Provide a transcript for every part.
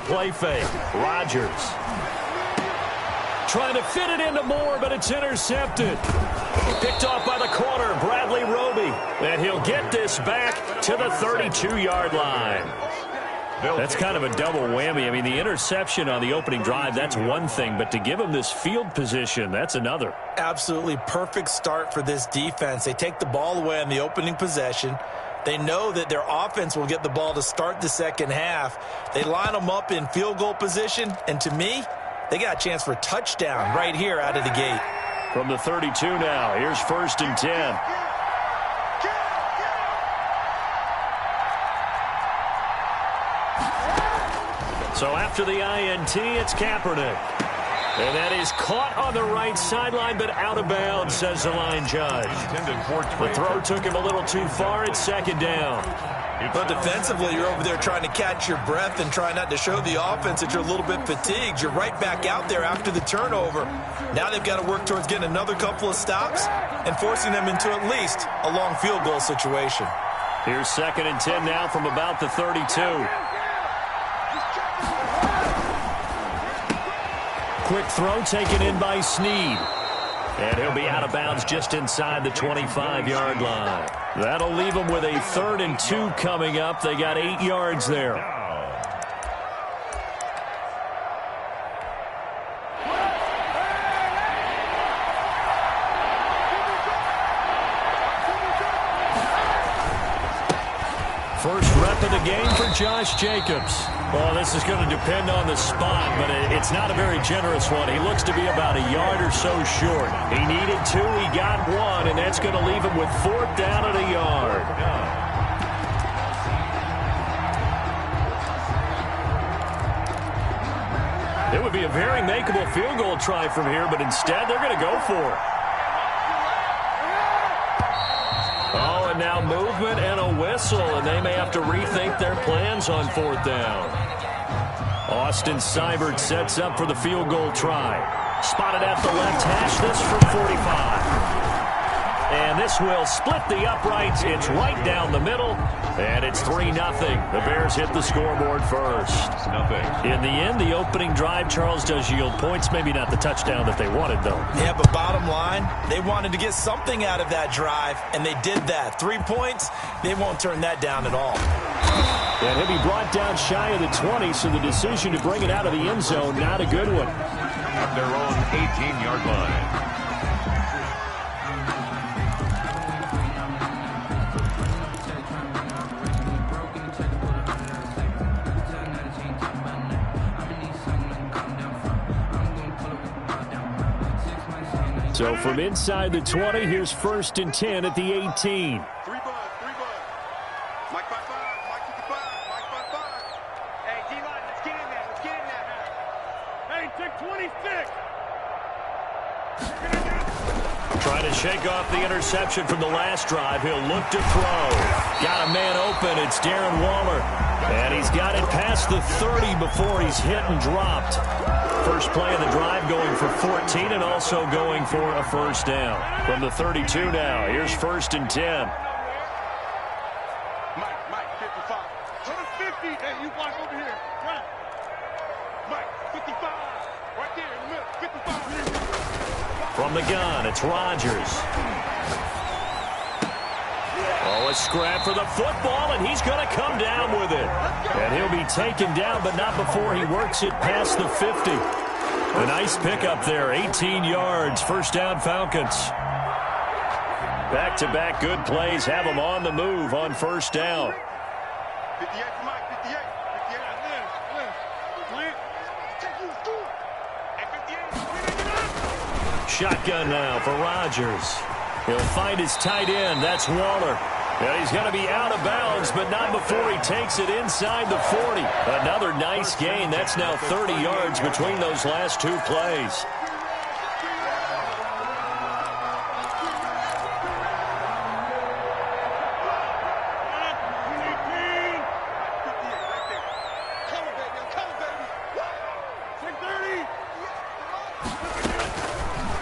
play fake. Rodgers trying to fit it into Moore, but it's intercepted. Picked off by the corner, Bradley Roby. And he'll get this back to the 32-yard line. That's kind of a double whammy. I mean, the interception on the opening drive, that's one thing. But to give him this field position, that's another. Absolutely perfect start for this defense. They take the ball away on the opening possession. They know that their offense will get the ball to start the second half. They line them up in field goal position. And to me, they got a chance for a touchdown right here out of the gate. From the 32 now, here's 1st and 10. So after the INT, it's Kaepernick. And that is caught on the right sideline, but out of bounds, says the line judge. The throw took him a little too far. It's 2nd down. But defensively, you're over there trying to catch your breath and try not to show the offense that you're a little bit fatigued. You're right back out there after the turnover. Now they've got to work towards getting another couple of stops and forcing them into at least a long field goal situation. Here's 2nd and 10 now from about the 32. Quick throw taken in by Snead. And he'll be out of bounds just inside the 25-yard line. That'll leave them with a 3rd and 2 coming up. They got 8 yards there. First rep of the game for Josh Jacobs. Well, this is going to depend on the spot, but it's not a very generous one. He looks to be about a yard or so short. He needed 2, he got 1, and that's going to leave him with 4th down at a yard. It would be a very makeable field goal try from here, but instead they're going to go for it. Oh, and now movement and a whistle, and they may have to rethink their plans on 4th down. Austin Seibert sets up for the field goal try. Spotted at the left hash, this from 45. And this will split the uprights. It's right down the middle, and it's 3-0. The Bears hit the scoreboard first. In the end, the opening drive, Charles, does yield points. Maybe not the touchdown that they wanted, though. Yeah, but bottom line, they wanted to get something out of that drive, and they did that. 3 points, they won't turn that down at all. And he'll be brought down shy of the 20, so the decision to bring it out of the end zone, not a good one. At their own 18-yard line. So from inside the 20, here's 1st and 10 at the 18. 3 bud. Mike 5-5, Mike 55, Mike 5-5. Hey, D-line, let's get in there. Let's get in there, man. Hey, take 26. Trying to shake off the interception from the last drive. He'll look to throw. Got a man open. It's Darren Waller. And he's got it past the 30 before he's hit and dropped. First play of the drive going for 14 and also going for a 1st down. From the 32 now, here's 1st and 10. Mike 55. Turn 50. Hey, you block over here. Right. Mike 55. Right there in the middle. 55. From the gun, it's Rodgers. Oh, a scrap for the football, and he's going to come down with it. And he'll be taken down, but not before he works it past the 50. A nice pickup there, 18 yards, 1st down Falcons. Back-to-back good plays have them on the move on 1st down. 58 for Mike, 58. 58. Shotgun now for Rodgers. He'll find his tight end. That's Waller. And he's going to be out of bounds, but not before he takes it inside the 40. Another nice gain. That's now 30 yards between those last 2 plays.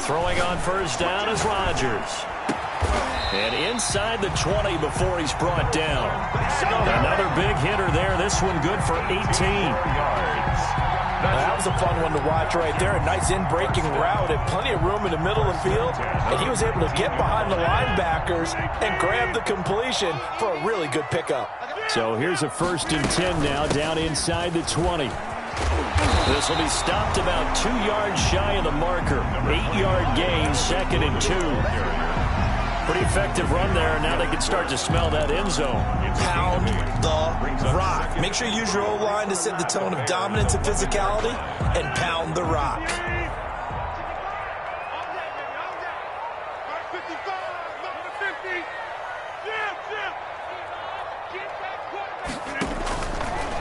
Throwing on 1st down is Rodgers. And inside the 20 before he's brought down. Another big hitter there. This one good for 18. That was a fun one to watch right there. A nice in-breaking route and plenty of room in the middle of the field. And he was able to get behind the linebackers and grab the completion for a really good pickup. So here's a 1st and 10 now, down inside the 20. This will be stopped about 2 yards shy of the marker. 8-yard gain, 2nd and 2. Pretty effective run there, and now they can start to smell that end zone. Pound the rock. Make sure you use your O-line to set the tone of dominance and physicality, and pound the rock.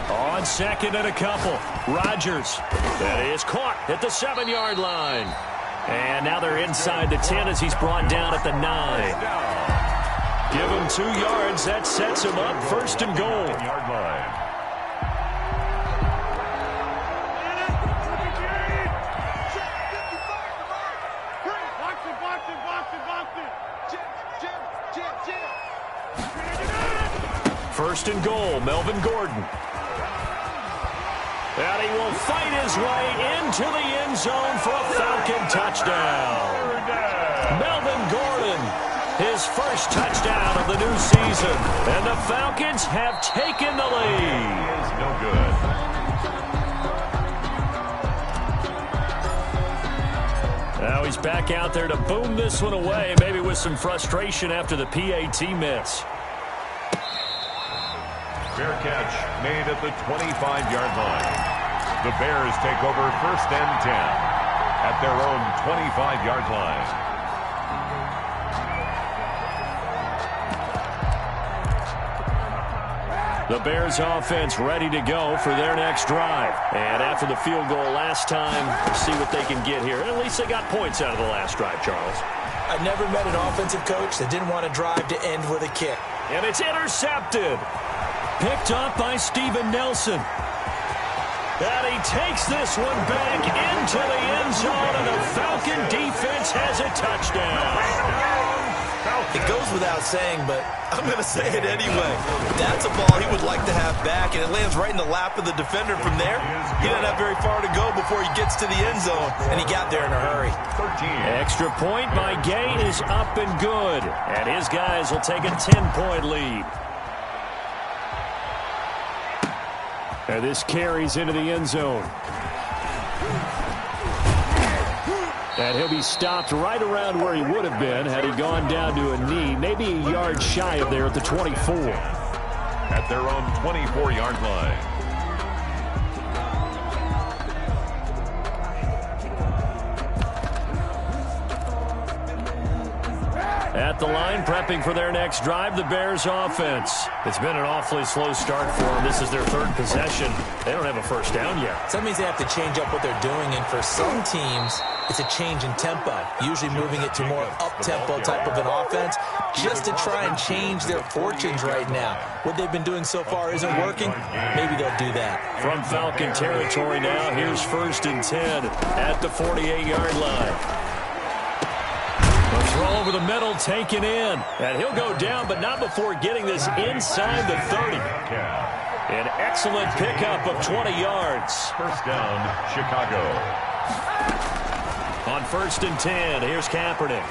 On 2nd and a couple, Rodgers. That is caught at the 7-yard line. And now they're inside the 10 as he's brought down at the 9. Give him 2 yards. That sets him up 1st and goal. Yard line. First and goal, Melvin Gordon. And he will fight his way into the end zone for a Falcon touchdown. Melvin Gordon, his first touchdown of the new season. And the Falcons have taken the lead. He is no good. Now he's back out there to boom this one away, maybe with some frustration after the PAT miss. Fair catch made at the 25-yard line. The Bears take over 1st and 10 at their own 25-yard line. The Bears offense ready to go for their next drive. And after the field goal last time, see what they can get here. At least they got points out of the last drive, Charles. I've never met an offensive coach that didn't want to drive to end with a kick. And it's intercepted. Picked up by Steven Nelson. And he takes this one back into the end zone, and the Falcon defense has a touchdown. It goes without saying, but I'm going to say it anyway. That's a ball he would like to have back, and it lands right in the lap of the defender from there. He doesn't have very far to go before he gets to the end zone, and he got there in a hurry. 13. Extra point by Gay is up and good, and his guys will take a 10-point lead. And this carries into the end zone. And he'll be stopped right around where he would have been had he gone down to a knee, maybe a yard shy of there at the 24. At their own 24-yard line. At the line, prepping for their next drive, the Bears offense. It's been an awfully slow start for them. This is their 3rd possession. They don't have a first down yet. So that means they have to change up what they're doing, and for some teams, it's a change in tempo, usually moving it to more up-tempo type of an offense just to try and change their fortunes right now. What they've been doing so far isn't working. Maybe they'll do that. From Falcon territory now, here's 1st and 10 at the 48-yard line. The throw over the middle, taken in. And he'll go down, but not before getting this inside the 30. An excellent pickup of 20 yards. First down, Chicago. On 1st and 10, here's Kaepernick.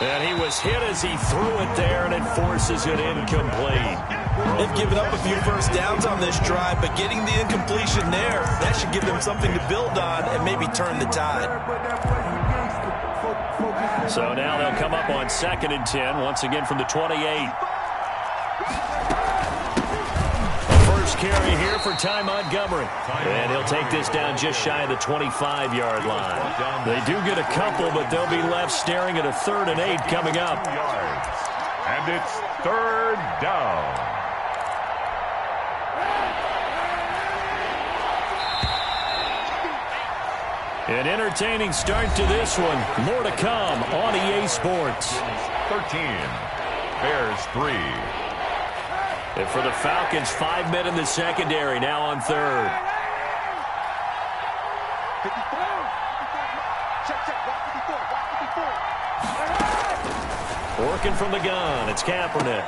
And he was hit as he threw it there, and it forces it incomplete. They've given up a few first downs on this drive, but getting the incompletion there, that should give them something to build on and maybe turn the tide. So now they'll come up on 2nd and 10, once again from the 28. First carry here for Ty Montgomery. And he'll take this down just shy of the 25-yard line. They do get a couple, but they'll be left staring at a 3rd and 8 coming up. And it's 3rd down. An entertaining start to this one. More to come on EA Sports. 13. Bears 3. And for the Falcons, 5 men in the secondary, now on 3rd. Working from the gun, it's Kaepernick.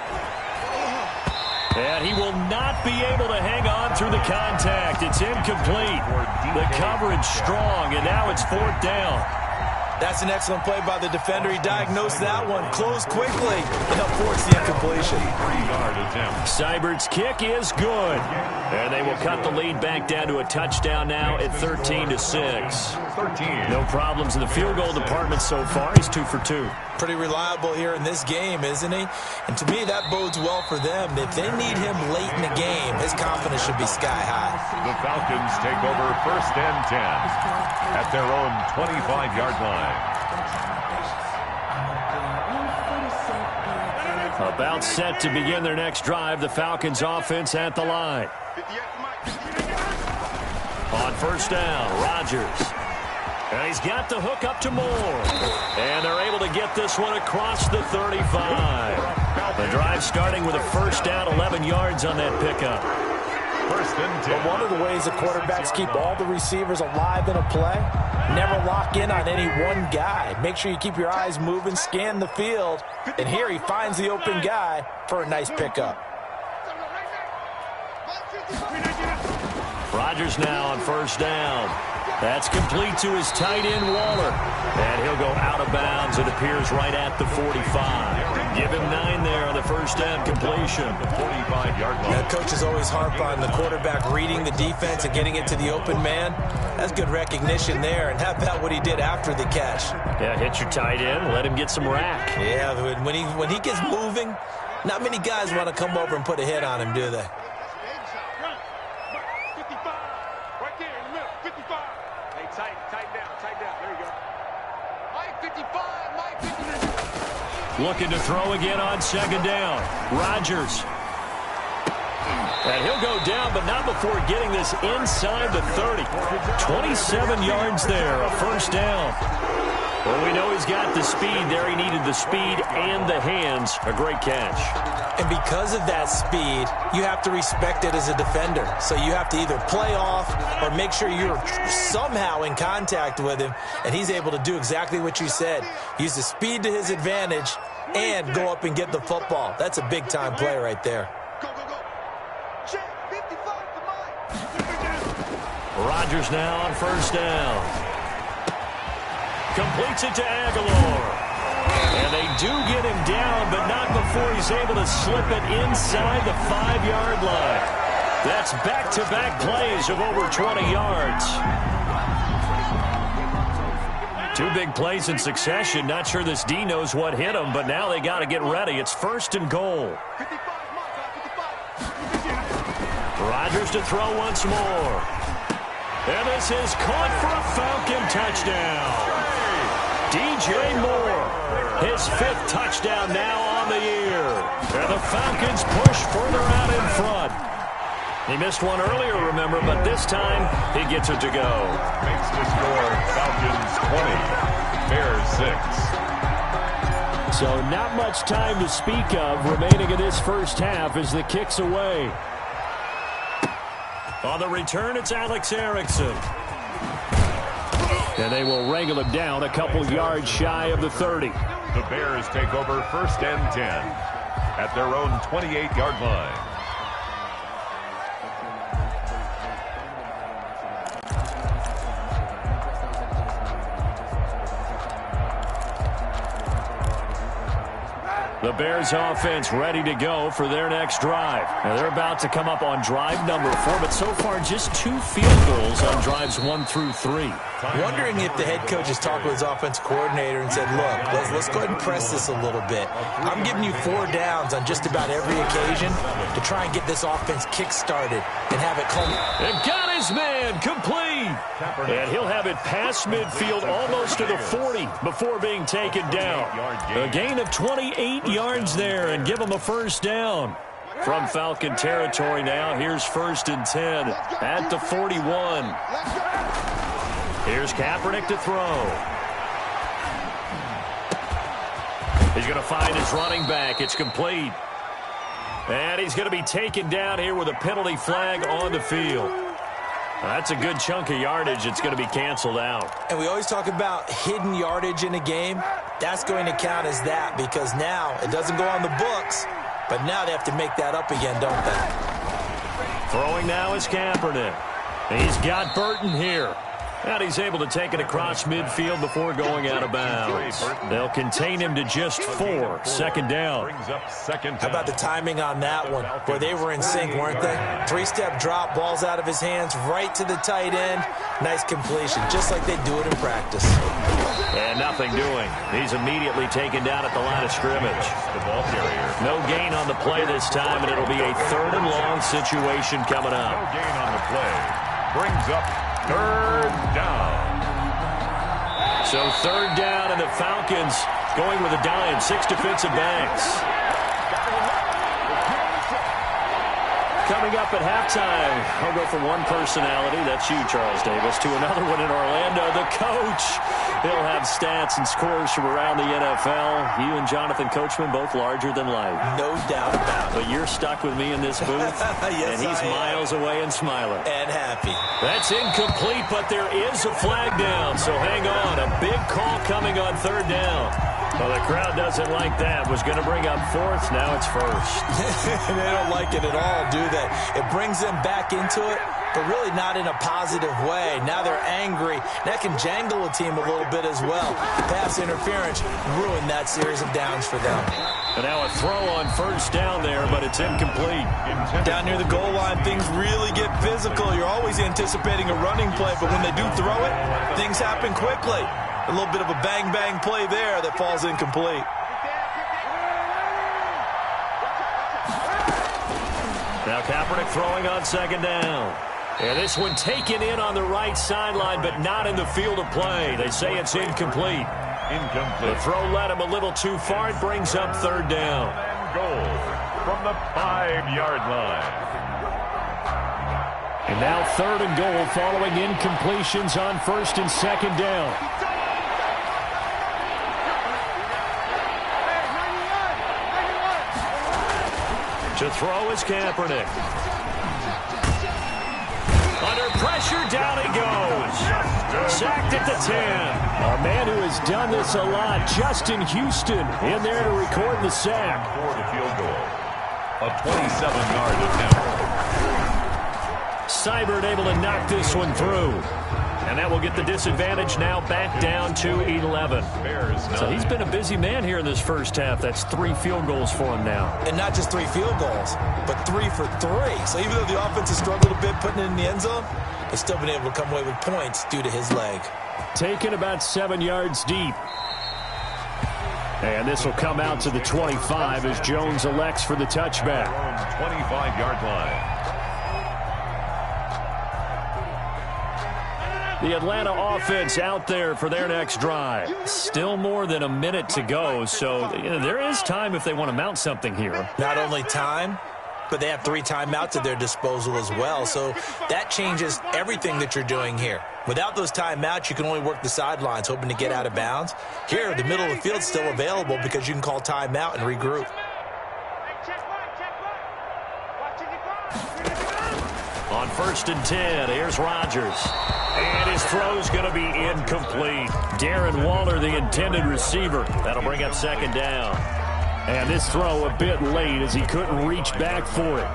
And he will not be able to hang on through the contact. It's incomplete. The coverage strong, and now it's 4th down. That's an excellent play by the defender. He diagnosed that one, closed quickly, and helped force the incompletion. 3-yard attempt. Seibert's kick is good. And they will cut the lead back down to a touchdown now at 13-6. 13. No problems in the field goal department so far. He's 2 for 2. Pretty reliable here in this game, isn't he? And to me, that bodes well for them. If they need him late in the game, his confidence should be sky high. The Falcons take over 1st and 10 at their own 25-yard line. About set to begin their next drive. The Falcons offense at the line. On 1st down, Rodgers. And he's got the hook up to Moore. And they're able to get this one across the 35. The drive starting with a 1st down, 11 yards on that pickup. 1st and 10. But one of the ways the quarterbacks keep all the receivers alive in a play, never lock in on any one guy. Make sure you keep your eyes moving, scan the field. And here he finds the open guy for a nice pickup. Rodgers now on 1st down. That's complete to his tight end, Waller. And he'll go out of bounds. It appears right at the 45. Give him 9 there on the 1st down completion. 45-yard line. Yeah, coaches always harp on the quarterback reading the defense and getting it to the open man. That's good recognition there. And how about what he did after the catch? Yeah, hit your tight end. Let him get some rack. Yeah, when he gets moving, not many guys want to come over and put a hit on him, do they? Looking to throw again on 2nd down. Rodgers. And he'll go down, but not before getting this inside the 30. 27 yards there, a 1st down. Well, we know he's got the speed there. He needed the speed and the hands. A great catch. And because of that speed, you have to respect it as a defender. So you have to either play off or make sure you're somehow in contact with him, and he's able to do exactly what you said. Use the speed to his advantage and go up and get the football. That's a big-time play right there. Rodgers now on 1st down. Completes it to Aguilar. And they do get him down, but not before he's able to slip it inside the 5-yard line. That's back-to-back plays of over 20 yards. 2 big plays in succession. Not sure this D knows what hit him, but now they got to get ready. It's 1st and goal. Rodgers to throw once more. And this is caught for a Falcon touchdown. DJ Moore, his 5th touchdown now on the year. And the Falcons push further out in front. He missed one earlier, remember, but this time he gets it to go. Makes the score Falcons 20, Bears 6. So not much time to speak of remaining in this 1st half as the kick's away. On the return, it's Alex Erickson. And they will wrangle him down a couple yards shy of the 30. The Bears take over 1st and 10 at their own 28-yard line. The Bears offense ready to go for their next drive. Now they're about to come up on drive number 4, but so far just 2 field goals on drives 1 through 3. Wondering if the head coach has talked with his offensive coordinator and said, look, let's go ahead and press this a little bit. I'm giving you 4 downs on just about every occasion to try and get this offense kick-started and have it come. And got his man complete. And he'll have it past midfield almost to the 40 before being taken down. A gain of 28 yards there and give him a 1st down. From Falcon territory now, here's 1st and 10 at the 41. Here's Kaepernick to throw. He's going to find his running back. It's complete. And he's going to be taken down here with a penalty flag on the field. That's a good chunk of yardage. It's going to be canceled out. And we always talk about hidden yardage in a game. That's going to count as that because now it doesn't go on the books, But now they have to make that up again, don't they? Throwing now is Kaepernick. He's got Burton here. And he's able to take it across midfield before going out of bounds. They'll contain him to just 4. Second down. How about the timing on that one, where they were in sync, weren't they? 3-step drop, balls out of his hands, right to the tight end. Nice completion, just like they do it in practice. And nothing doing. He's immediately taken down at the line of scrimmage. The ball carrier. No gain on the play this time, and it'll be a 3rd and long situation coming up. No gain on the play. Brings up 3rd down. So 3rd down, and the Falcons going with a dime. 6 defensive backs. Coming up at halftime, I'll go from one personality, that's you, Charles Davis, to another one in Orlando, the coach. He'll have stats and scores from around the NFL. You and Jonathan Coachman, both larger than life. No doubt about it. But you're stuck with me in this booth, yes, and he's miles away and smiling. And happy. That's incomplete, but there is a flag down, so hang on. A big call coming on 3rd down. Well, the crowd doesn't like that. Was going to bring up 4th. Now it's 1st. They don't like it at all, do they? It brings them back into it, but really not in a positive way. Now they're angry. That can jangle a team a little bit as well. Pass interference ruined that series of downs for them. And now a throw on 1st down there, but it's incomplete. Down near the goal line, things really get physical. You're always anticipating a running play, but when they do throw it, things happen quickly. A little bit of a bang-bang play there that falls incomplete. Now Kaepernick throwing on 2nd down. And this one taken in on the right sideline, but not in the field of play. They say it's incomplete. The throw led him a little too far. It brings up 3rd down. And goal from the 5-yard line. And now 3rd and goal following incompletions on 1st and 2nd down. To throw is Kaepernick. Under pressure, down he goes. Sacked at the 10. A man who has done this a lot, Justin Houston, in there to record the sack. For the field goal. A 27-yard attempt. Seibert able to knock this one through. And that will get the disadvantage now back down to 11. So he's been a busy man here in this first half. That's 3 field goals for him now. And not just 3 field goals, but 3 for 3. So even though the offense has struggled a bit putting it in the end zone, they've still been able to come away with points due to his leg. Taken about 7 yards deep. And this will come out to the 25 as Jones elects for the touchback. 25-yard line. The Atlanta offense out there for their next drive. Still more than a minute to go, so there is time if they want to mount something here. Not only time, but they have 3 timeouts at their disposal as well, so that changes everything that you're doing here. Without those timeouts, you can only work the sidelines, hoping to get out of bounds. Here, the middle of the field is still available because you can call timeout and regroup. On 1st and 10, here's Rodgers. And his throw's going to be incomplete. Darren Waller, the intended receiver. That'll bring up 2nd down. And this throw a bit late as he couldn't reach back for it.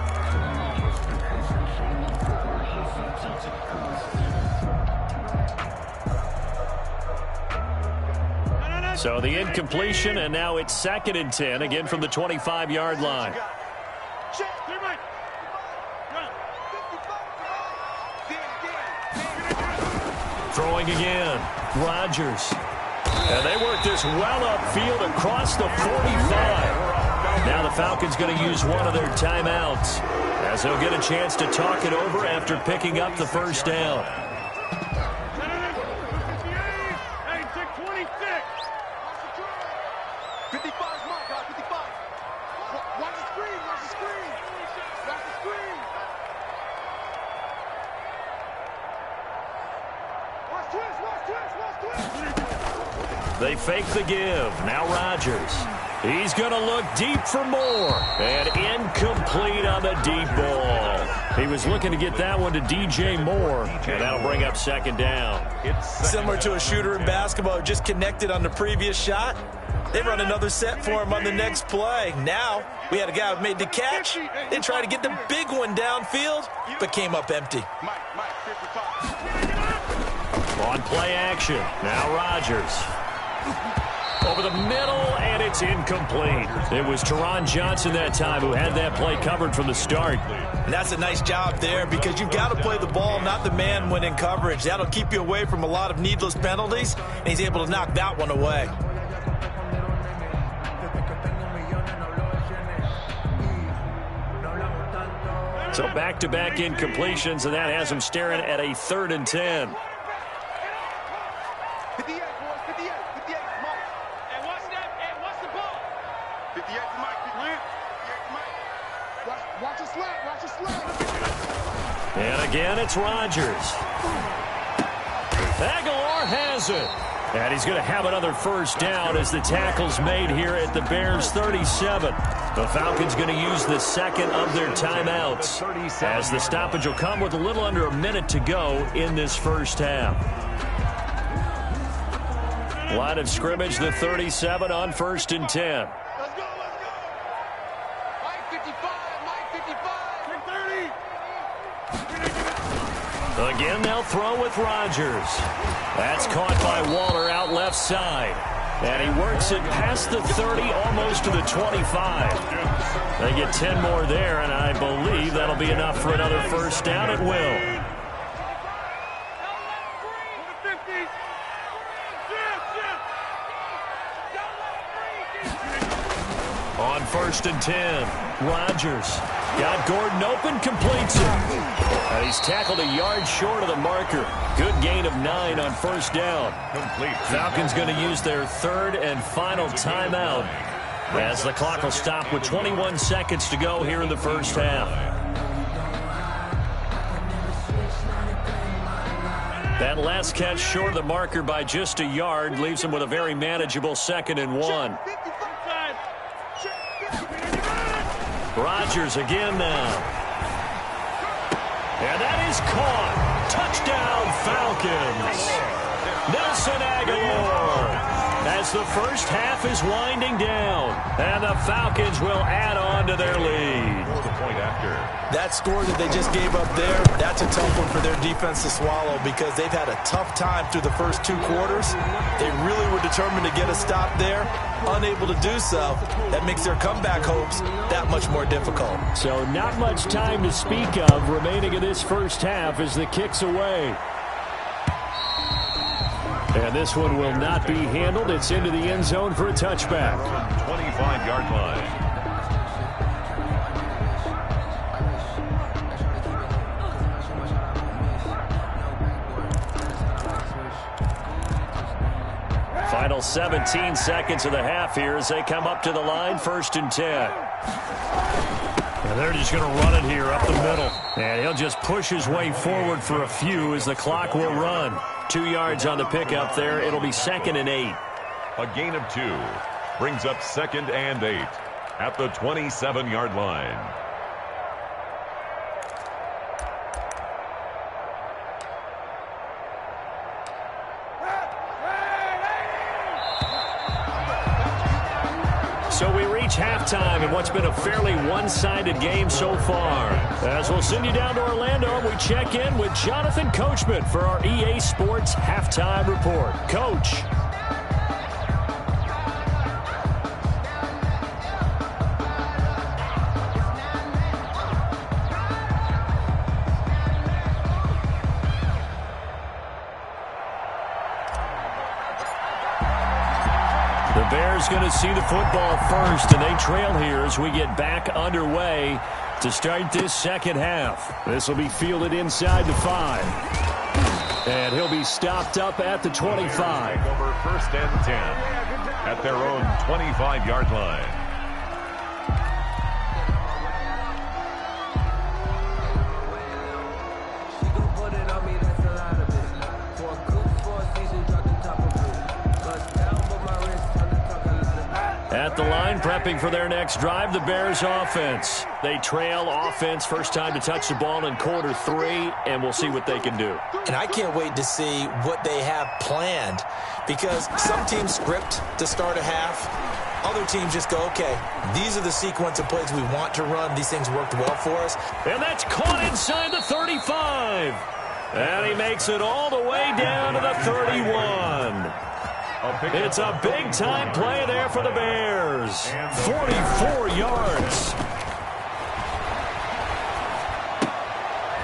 So the incompletion, and now it's 2nd and 10, again from the 25-yard line. Throwing again, Rodgers. And they work this well upfield across the 45. Now the Falcons going to use one of their timeouts as they'll get a chance to talk it over after picking up the 1st down. They fake the give. Now Rodgers. He's going to look deep for more. And incomplete on the deep ball. He was looking to get that one to DJ Moore. And that'll bring up 2nd down. Similar to a shooter in basketball who just connected on the previous shot. They run another set for him on the next play. Now, we had a guy who made the catch. They tried to get the big one downfield, but came up empty. On play action, now Rodgers. Over the middle, and it's incomplete. It was Teron Johnson that time who had that play covered from the start. And that's a nice job there because you've got to play the ball, not the man when in coverage. That'll keep you away from a lot of needless penalties, and he's able to knock that one away. So back-to-back incompletions, and that has him staring at a 3rd and 10. And again, it's Rodgers. Aguilar has it. And he's going to have another first down as the tackle's made here at the Bears' 37. The Falcons going to use the second of their timeouts as the stoppage will come with a little under a minute to go in this first half. Line of scrimmage, the 37 on 1st and 10. Let's go. Mike 55, Mike 30. Again, they'll throw with Rodgers. That's caught by Waller out left side. And he works it past the 30, almost to the 25. They get 10 more there, and I believe that'll be enough for another first down. It will. On 1st and 10, Rodgers got Gordon open, completes it. And he's tackled a yard short of the marker. Good gain of 9 on first down. Complete. Falcons going to use their 3rd and final timeout as the clock will stop with 21 seconds to go here in the first half. That last catch short of the marker by just a yard leaves him with a very manageable 2nd and 1. Rodgers again now. And that is caught. Touchdown, Falcons. Nelson Aguilar. As the first half is winding down. And the Falcons will add on to their lead. The point after. That score that they just gave up there, that's a tough one for their defense to swallow because they've had a tough time through the first 2 quarters. They really were determined to get a stop there. Unable to do so, that makes their comeback hopes that much more difficult. So not much time to speak of remaining in this first half as the kick's away. And this one will not be handled. It's into the end zone for a touchback. 25-yard line. Final 17 seconds of the half here as they come up to the line, 1st and 10. And they're just going to run it here up the middle. And he'll just push his way forward for a few as the clock will run. 2 yards on the pickup there. It'll be 2nd and 8. A gain of 2 brings up 2nd and 8 at the 27-yard line. So we reach halftime in what's been a fairly one-sided game so far. As we'll send you down to Orlando, we check in with Jonathan Coachman for our EA Sports Halftime Report. Coach. The Bears going to see the football first, and they trail here as we get back underway to start this second half. This will be fielded inside the 5. And he'll be stopped up at the 25. Over 1st and 10 at their own 25-yard line. At the line, prepping for their next drive, the Bears offense. They trail offense, first time to touch the ball in quarter 3, and we'll see what they can do. And I can't wait to see what they have planned, because some teams script to start a half. Other teams just go, okay, these are the sequence of plays we want to run. These things worked well for us. And that's caught inside the 35. And he makes it all the way down to the 31. It's a big-time play there for the Bears. 44 yards.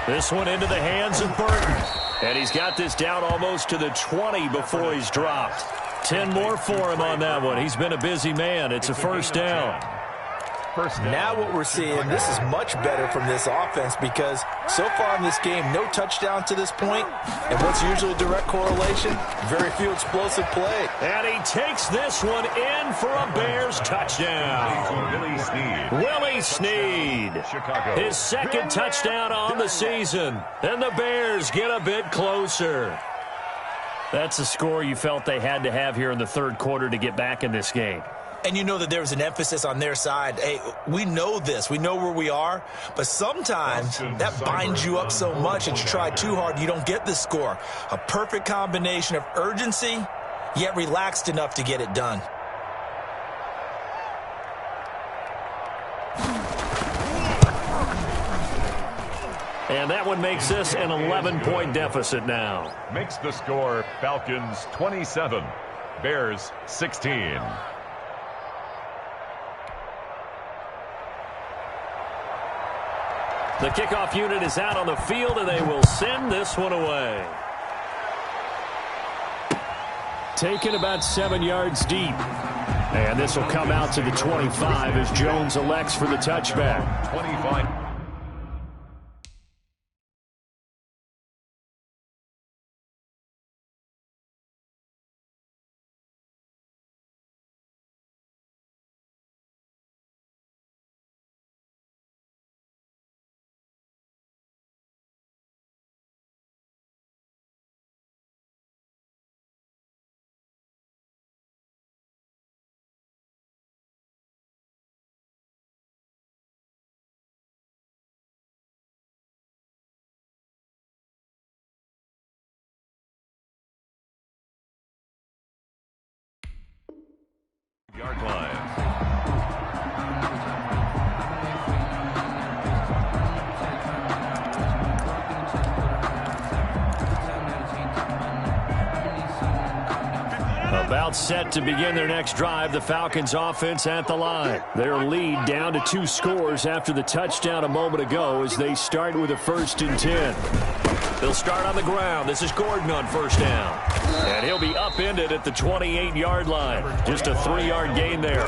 This one into the hands of Burton. And he's got this down almost to the 20 before he's dropped. 10 more for him on that one. He's been a busy man. It's a first down. Now what we're seeing, this is much better from this offense, because so far in this game, no touchdown to this point. And what's usually a direct correlation? Very few explosive play. And he takes this one in for a Bears touchdown. Willie Snead. His second touchdown on the season. And the Bears get a bit closer. That's a score you felt they had to have here in the third quarter to get back in this game. And you know that there was an emphasis on their side. Hey, we know this. We know where we are. But sometimes that binds you up so much that you try too hard, you don't get the score. A perfect combination of urgency, yet relaxed enough to get it done. And that one makes this an 11-point deficit now. Makes the score Falcons 27, Bears 16. The kickoff unit is out on the field, and they will send this one away. Taken about 7 yards deep. And this will come out to the 25 as Jones elects for the touchback. 25. Yard line. About set to begin their next drive, the Falcons offense at the line. Their lead down to 2 scores after the touchdown a moment ago as they start with a 1st and 10. They'll start on the ground. This is Gordon on first down. And he'll be upended at the 28-yard line. Just a 3-yard gain there.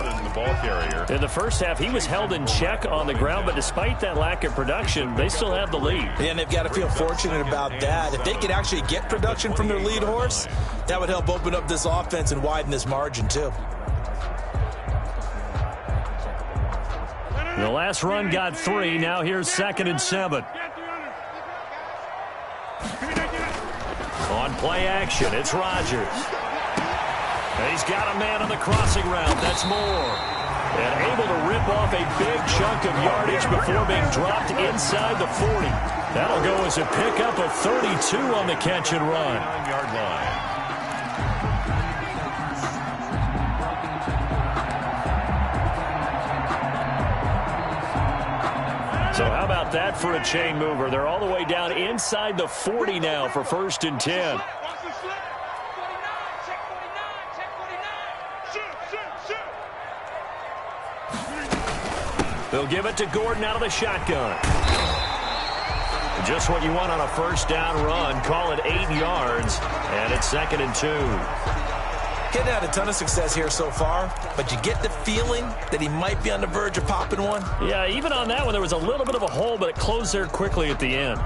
In the first half, he was held in check on the ground, but despite that lack of production, they still have the lead. And they've got to feel fortunate about that. If they could actually get production from their lead horse, that would help open up this offense and widen this margin too. The last run got 3. Now here's 2nd and 7. On play action, it's Rodgers. And he's got a man on the crossing route. That's Moore. And able to rip off a big chunk of yardage before being dropped inside the 40. That'll go as a pickup of 32 on the catch and run. 9-yard line. So how about that for a chain mover? They're all the way down inside the 40 now for 1st and 10. They'll give it to Gordon out of the shotgun. Just what you want on a first down run. Call it 8 yards, and it's 2nd and 2. Hadn't had a ton of success here so far, but you get the feeling that he might be on the verge of popping one. Yeah, even on that one, there was a little bit of a hole, but it closed there quickly at the end.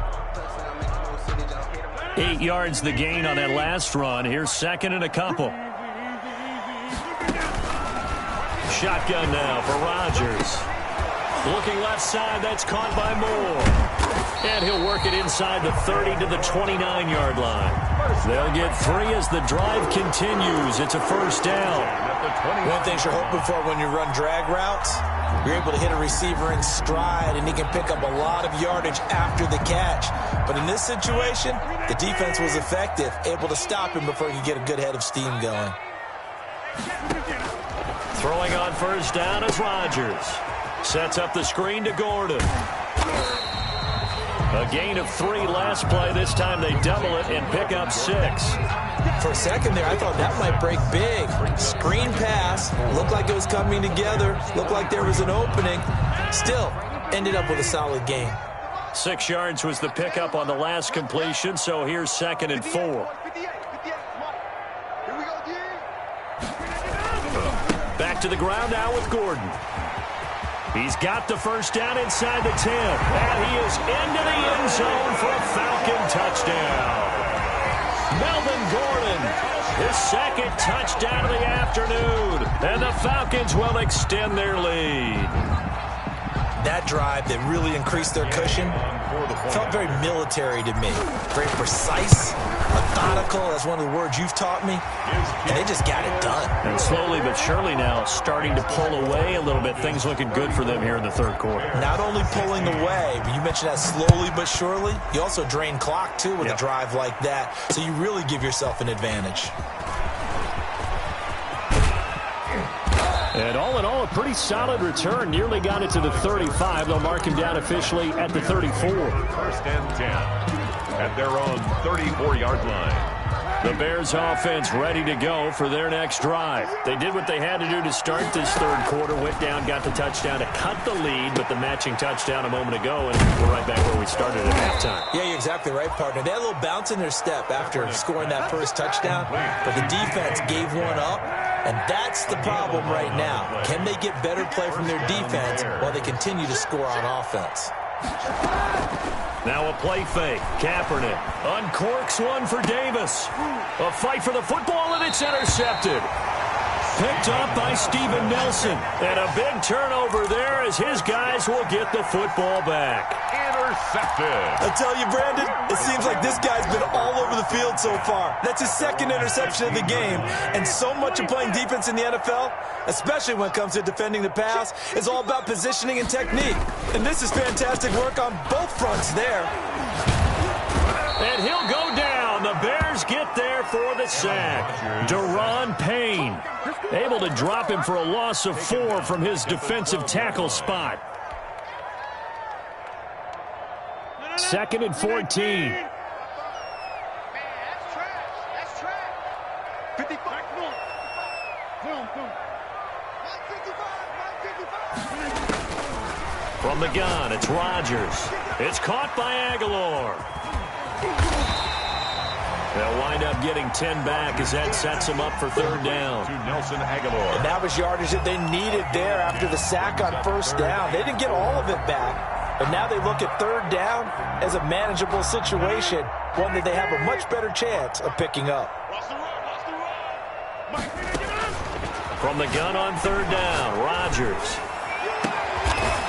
8 yards the gain on that last run. Here's 2nd and a couple. Shotgun now for Rodgers. Looking left side, that's caught by Moore. And he'll work it inside the 30 to the 29-yard line. They'll get 3 as the drive continues. It's a first down. One of the things you're hoping for when you run drag routes, you're able to hit a receiver in stride, and he can pick up a lot of yardage after the catch. But in this situation, the defense was effective, able to stop him before he could get a good head of steam going. Throwing on first down is Rodgers. Sets up the screen to Gordon. A gain of 3 last play. This time they double it and pick up 6. For a second there, I thought that might break big. Screen pass. Looked like it was coming together. Looked like there was an opening. Still, ended up with a solid gain. 6 yards was the pickup on the last completion, so here's 2nd and 4. Back to the ground now with Gordon. He's got the first down inside the 10. And he is into the end zone for a Falcon touchdown. Melvin Gordon, his 2nd touchdown of the afternoon. And the Falcons will extend their lead. That drive that really increased their cushion felt very military to me. Very precise, methodical. That's one of the words you've taught me. And they just got it done. And slowly but surely now starting to pull away a little bit. Things looking good for them here in the 3rd quarter. Not only pulling away, but you mentioned that slowly but surely. You also drain clock, too, with a drive like that. So you really give yourself an advantage. And all in all, a pretty solid return. Nearly got it to the 35. They'll mark him down officially at the 34. First and 10 at their own 34-yard line. The Bears offense ready to go for their next drive. They did what they had to do to start this 3rd quarter. Went down, got the touchdown to cut the lead, but the matching touchdown a moment ago, and we're right back where we started at halftime. Yeah, you're exactly right, partner. They had a little bounce in their step after scoring that first touchdown, but the defense gave one up, and that's the problem right now. Can they get better play from their defense while they continue to score on offense? Now a play fake. Kaepernick uncorks one for Davis. A fight for the football, and it's intercepted. Picked up by Steven Nelson. And a big turnover there as his guys will get the football back. Intercepted. I'll tell you, Brandon, it seems like this guy's been all over the field so far. That's his 2nd interception of the game. And so much of playing defense in the NFL, especially when it comes to defending the pass, is all about positioning and technique. And this is fantastic work on both fronts there. And he'll go down. The Bears get there for the sack. Deron Payne able to drop him for a loss of 4 from his defensive tackle spot. 2nd and 14. Man, that's trash. 55. Boom. 155. From the gun, it's Rodgers. It's caught by Aguilar. They'll wind up getting 10 back as that sets them up for 3rd down. To Nelson Aguilar. And that was yardage that they needed there after the sack on first down. They didn't get all of it back, but now they look at 3rd down as a manageable situation, one that they have a much better chance of picking up. From the gun on 3rd down, Rodgers.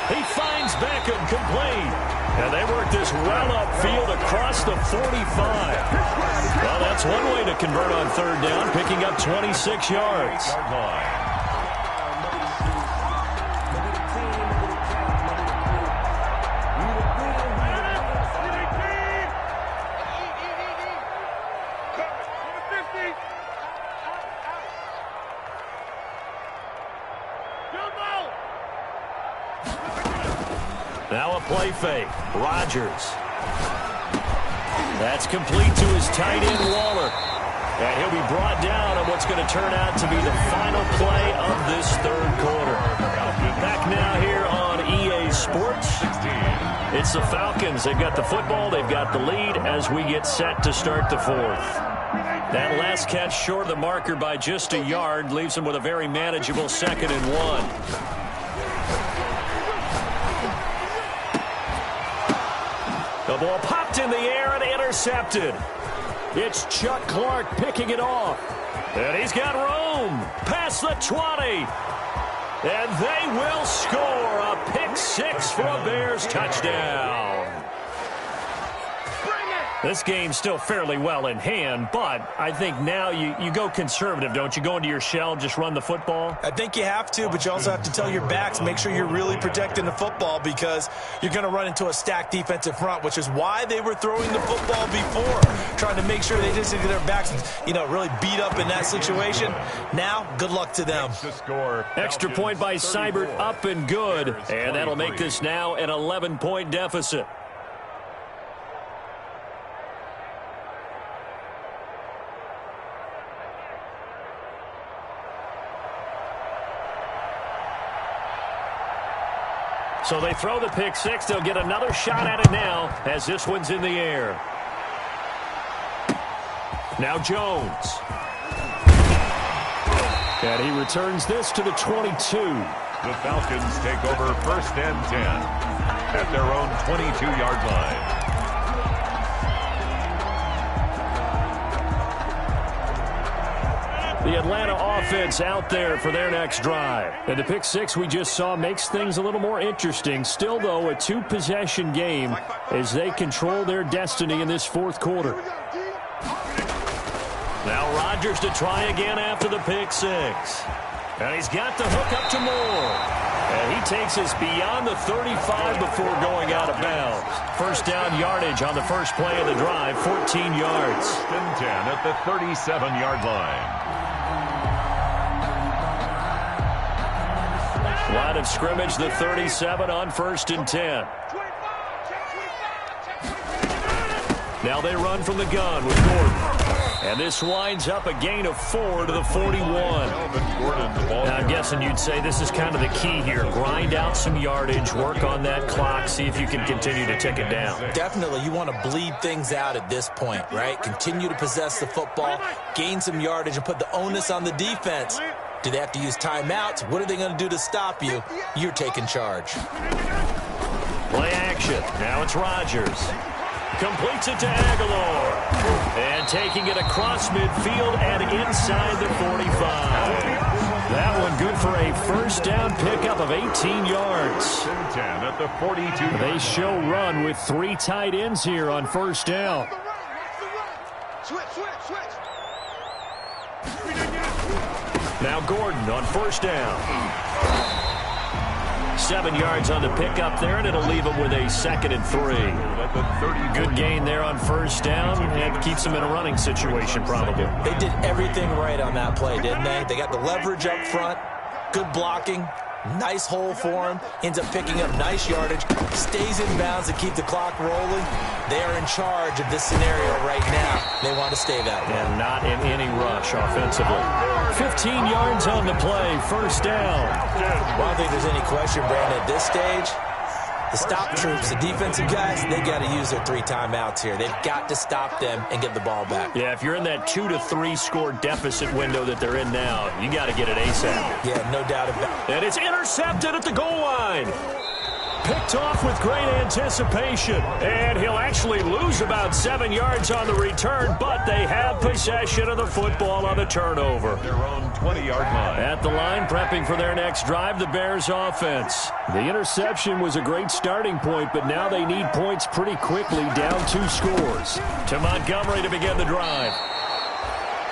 He finds Beckham complete. And they work this well upfield across the 45. Well, that's one way to convert on 3rd down, picking up 26 yards. Now a play fake. Rodgers. That's complete to his tight end, Waller. And he'll be brought down on what's going to turn out to be the final play of this 3rd quarter. Back now here on EA Sports. It's the Falcons. They've got the football. They've got the lead as we get set to start the 4th. That last catch short of the marker by just a yard leaves them with a very manageable 2nd and 1. The ball popped in the air and intercepted. It's Chuck Clark picking it off. And he's got room past the 20. And they will score a pick 6 for a Bears touchdown. This game's still fairly well in hand, but I think now you go conservative, don't you? Go into your shell, just run the football? I think you have to, but you also have to tell your backs, make sure you're really protecting the football because you're going to run into a stacked defensive front, which is why they were throwing the football before, trying to make sure they just get their backs, really beat up in that situation. Now, good luck to them. Extra point by Seibert, up and good, and that'll make this now an 11-point deficit. So they throw the pick six. They'll get another shot at it now as this one's in the air. Now Jones. And he returns this to the 22. The Falcons take over 1st and 10 at their own 22-yard line. The Atlanta offense out there for their next drive. And the pick six we just saw makes things a little more interesting. Still, though, a two-possession game as they control their destiny in this fourth quarter. Now Rodgers to try again after the pick six. And he's got the hook up to Moore. And he takes us beyond the 35 before going out of bounds. First down yardage on the first play of the drive, 14 yards. 1st and 10 at the 37-yard line. Line of scrimmage, the 37 on 1st and 10. Now they run from the gun with Gordon. And this winds up a gain of 4 to the 41. Now I'm guessing you'd say this is kind of the key here. Grind out some yardage, work on that clock, see if you can continue to tick it down. Definitely, you want to bleed things out at this point, right? Continue to possess the football, gain some yardage, and put the onus on the defense. Do they have to use timeouts? What are they going to do to stop you? You're taking charge. Play action. Now it's Rodgers. Completes it to Aguilar. And taking it across midfield and inside the 45. That one good for a first down pickup of 18 yards. 10 at the 42. They show run with 3 tight ends here on first down. Switch. Now Gordon on first down. 7 yards on the pickup there, and it'll leave him with a 2nd and 3. Good gain there on first down, and keeps him in a running situation probably. They did everything right on that play, didn't they? They got the leverage up front, good blocking, nice hole for him, ends up picking up nice yardage, stays in bounds to keep the clock rolling. They are in charge of this scenario right now. They want to stay that way. And not in any rush offensively. 15 yards on the play, first down. Well, I don't think there's any question, Brandon, at this stage, the stop troops, the defensive guys, they got to use their 3 timeouts here. They've got to stop them and get the ball back. Yeah, if you're in that 2 to 3 score deficit window that they're in now, you got to get it ASAP. Yeah, no doubt about it. And it's intercepted at the goal line. Picked off with great anticipation. And he'll actually lose about 7 yards on the return, but they have possession of the football on the turnover. Their own 20-yard line. At the line, prepping for their next drive, the Bears offense. The interception was a great starting point, but now they need points pretty quickly, down 2 scores. To Montgomery to begin the drive.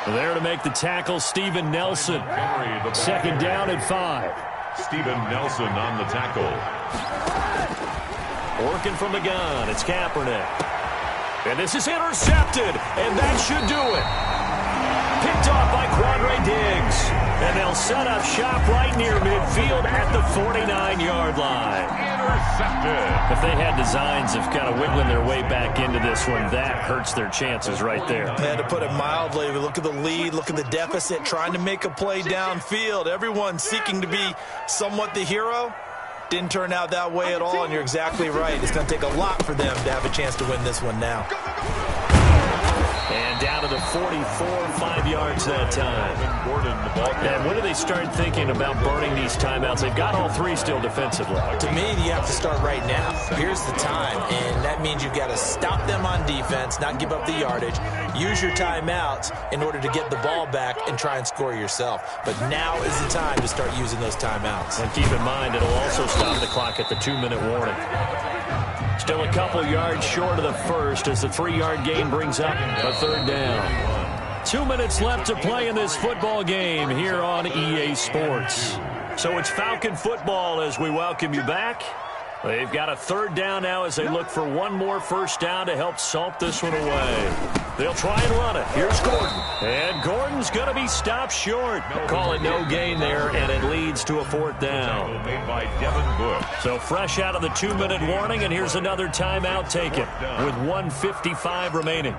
There to make the tackle, Steven Nelson. 2nd down at 5. Steven Nelson on the tackle. Working from the gun, it's Kaepernick. And this is intercepted, and that should do it. Picked off by Quandre Diggs. And they'll set up shop right near midfield at the 49-yard line. Intercepted. If they had designs of kind of wiggling their way back into this one, that hurts their chances right there. Yeah, to put it mildly, look at the lead, look at the deficit, trying to make a play downfield. Everyone seeking to be somewhat the hero. Didn't turn out that way at all, and you're exactly right. It's going to take a lot for them to have a chance to win this one now. And down to the 44, 5 yards that time. And when do they start thinking about burning these timeouts? They've got all 3 still defensively. To me, you have to start right now. Here's the time, and that means you've got to stop them on defense, not give up the yardage, use your timeouts in order to get the ball back and try and score yourself. But now is the time to start using those timeouts. And keep in mind, it'll also stop the clock at the 2-minute warning. Still a couple yards short of the first as the 3-yard gain brings up a third down. 2 minutes left to play in this football game here on EA Sports. So it's Falcon football as we welcome you back. They've got a third down now as they look for one more first down to help salt this one away. They'll try and run it. Here's Gordon. And Gordon's going to be stopped short. Call it no gain there, and it leads to a fourth down. Made by Devin Bush. So fresh out of the 2-minute warning, and here's another timeout taken with 1:55 remaining.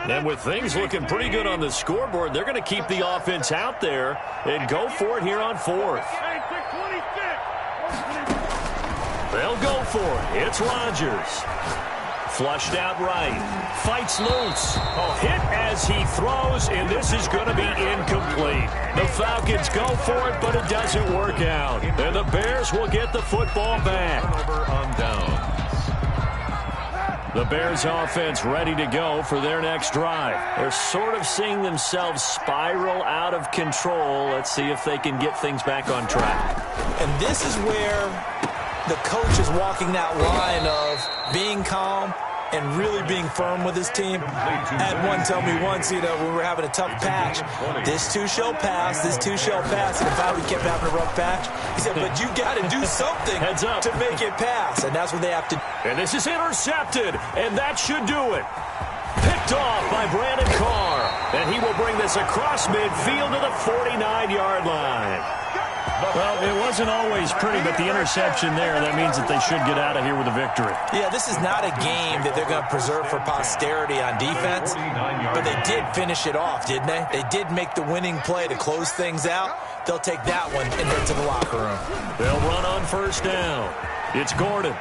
And with things looking pretty good on the scoreboard, they're going to keep the offense out there and go for it here on fourth. They'll go for it. It's Rodgers. Flushed out right. Fights loose. Hit as he throws, and this is going to be incomplete. The Falcons go for it, but it doesn't work out. And the Bears will get the football back. Turnover on downs. The Bears offense ready to go for their next drive. They're sort of seeing themselves spiral out of control. Let's see if they can get things back on track. And this is where the coach is walking that line of being calm and really being firm with his team. I had one tell me once, when we were having a tough patch, this too shall pass, this too shall pass. And if I would keep having a rough patch, he said, but you got to do something Heads up. to make it pass. And that's what they have to do. And this is intercepted, and that should do it. Picked off by Brandon Carr, and he will bring this across midfield to the 49-yard line. Well, it wasn't always pretty, but the interception there, that means that they should get out of here with a victory. Yeah, this is not a game that they're going to preserve for posterity on defense, but they did finish it off, didn't they? They did make the winning play to close things out. They'll take that one and head to the locker room. They'll run on first down. It's Gordon.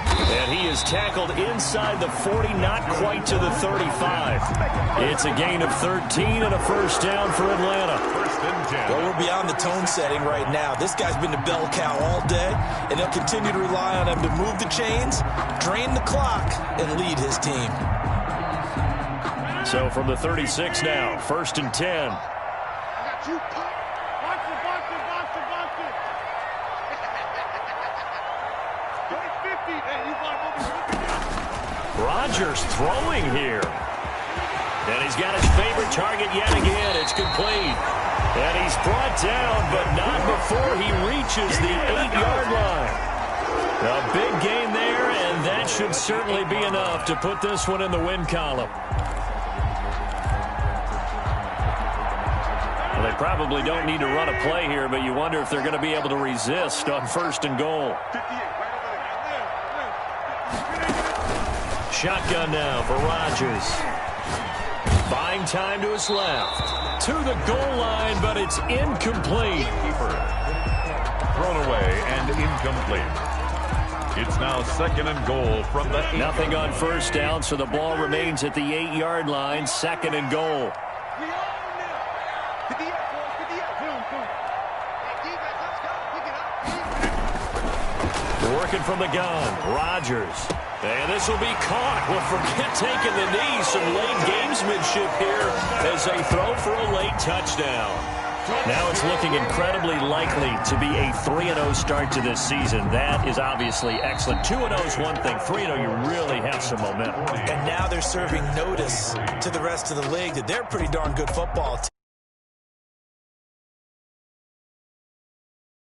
And he is tackled inside the 40, not quite to the 35. It's a gain of 13 and a first down for Atlanta. Well, we're beyond the tone setting right now. This guy's been the bell cow all day, and they'll continue to rely on him to move the chains, drain the clock, and lead his team. So from the 36 now, 1st and 10. Rodgers throwing here. And he's got his favorite target yet again. It's complete. And he's brought down, but not before he reaches the 8-yard line. A big gain there, and that should certainly be enough to put this one in the win column. Well, they probably don't need to run a play here, but you wonder if they're going to be able to resist on 1st and goal. Shotgun now for Rodgers. Buying time to his left. To the goal line, but it's incomplete. Thrown away and incomplete. It's now 2nd and goal from the 8. Nothing on first down, so the ball remains at the 8-yard line. 2nd and goal. Working from the gun, Rodgers. And this will be caught. Well, forget taking the knee. Some late gamesmanship here as they throw for a late touchdown. Now it's looking incredibly likely to be a 3-0 start to this season. That is obviously excellent. 2-0 is one thing. 3-0, you really have some momentum. And now they're serving notice to the rest of the league that they're a pretty darn good football team.